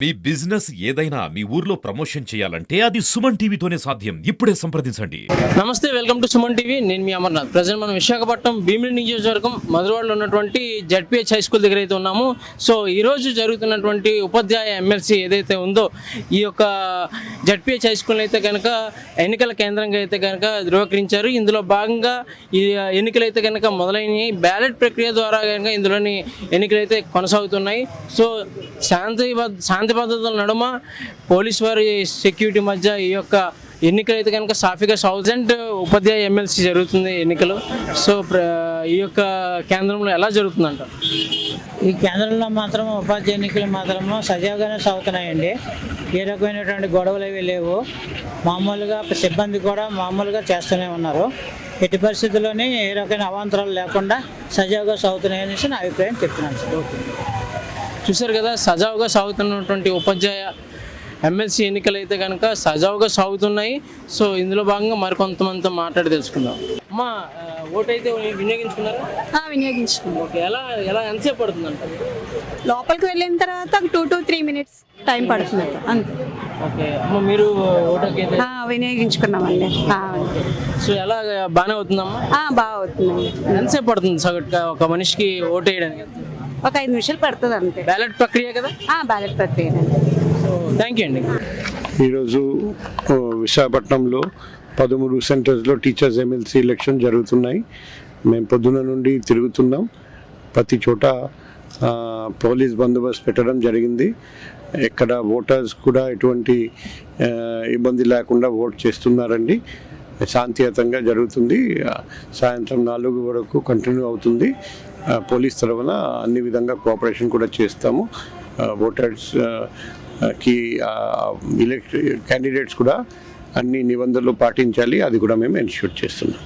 మీ business ఏదైనా మీ ఊర్లో promotion చేయాలంటే అది సుమన్ టీవీతోనే సాధ్యం. ఇప్పుడే సంప్రదించండి. నమస్తే, వెల్కమ్ టు సుమన్ టీవీ. నేను మీ అమర్నాథ్. ప్రజెంట్ మనం విశాఖపట్నం భీమిలి నియోజకవర్గం మధురవాడలో ఉన్నటువంటి జడ్పీహెచ్ హై స్కూల్ దగ్గర అయితే ఉన్నాము. సో ఈరోజు జరుగుతున్నటువంటి ఉపాధ్యాయ ఎమ్మెల్సీ ఏదైతే ఉందో ఈ యొక్క జడ్పీహెచ్ హై స్కూల్ అయితే కనుక ఎన్నికల కేంద్రంగా అయితే కనుక ధృవీకరించారు. ఇందులో భాగంగా ఈ ఎన్నికలు అయితే కనుక మొదలైనవి. బ్యాలెట్ ప్రక్రియ ద్వారా కనుక ఇందులోని ఎన్నికలు అయితే కొనసాగుతున్నాయి. సో శాంతి భద్రతల నడుమ పోలీసు వారి సెక్యూరిటీ మధ్య ఈ యొక్క ఎన్నికలు అయితే కనుక సాఫీగా ఉపాధ్యాయ ఎమ్మెల్సీ జరుగుతుంది ఎన్నికలు. సో ఈ యొక్క కేంద్రంలో ఎలా జరుగుతుందంట? ఈ కేంద్రంలో మాత్రం ఉపాధ్యాయ ఎన్నికలు మాత్రము సజావుగానే సాగుతున్నాయండి. ఏ రకమైనటువంటి గొడవలు అవి లేవు. మామూలుగా సిబ్బంది కూడా మామూలుగా చేస్తూనే ఉన్నారు. ఎట్టి పరిస్థితుల్లోనే ఏ రకమైన అవాంతరాలు లేకుండా సజావుగా సాగుతున్నాయనేసి నా అభిప్రాయం చెప్తున్నాను సార్. ఓకే, చూశారు కదా, సజావుగా సాగుతున్నటువంటి ఉపాధ్యాయ ఎమ్మెల్సీ ఎన్నికలు అయితే కనుక సజావుగా సాగుతున్నాయి. సో ఇందులో భాగంగా మరికొంతమందితో మాట్లాడి తెలుసుకుందాం. అమ్మా, ఓటు అయితే వినియోగించుకున్నారా? వినియోగించుకున్నాం. ఓకే, ఎలా ఎంతసేపు పడుతుందంట? లోపలికి వెళ్ళిన తర్వాత 2 to 3 minutes టైం పడుతుంది అంతే. ఓకే అమ్మ, మీరు ఓటుకి అయితే వినియోగించుకున్నామండి. సో ఎలా బాగానే అవుతుందమ్మా? బాగా అవుతుంది. ఎంతసేపు పడుతుంది సగటుగా ఒక మనిషికి ఓటు వేయడానికి? ఒక 5 నిమిషాలు పడుతుంది అంతే. బ్యాలెట్ ప్రక్రియ కదా? బ్యాలెట్ ప్రక్రియ. సో థ్యాంక్ యూ అండి. ఈరోజు విశాఖపట్నంలో 13 సెంటర్స్లో టీచర్స్ ఎమ్మెల్సీ ఎలక్షన్ జరుగుతున్నాయి. మేము పొద్దున నుండి తిరుగుతున్నాం. ప్రతి చోట పోలీస్ బందోబస్తు పెట్టడం జరిగింది. ఎక్కడ ఓటర్స్ కూడా ఎటువంటి ఇబ్బంది లేకుండా ఓట్ చేస్తున్నారండి. శాంతియుతంగా జరుగుతుంది. సాయంత్రం 4 వరకు కంటిన్యూ అవుతుంది. పోలీస్ తరఫున అన్ని విధంగా కోఆపరేషన్ కూడా చేస్తాము. ఓటర్స్ కి క్యాండిడేట్స్ కూడా అన్ని నిబంధనలు పాటించాలి. అది కూడా మేము ఎన్ష్యూర్ చేస్తున్నాం.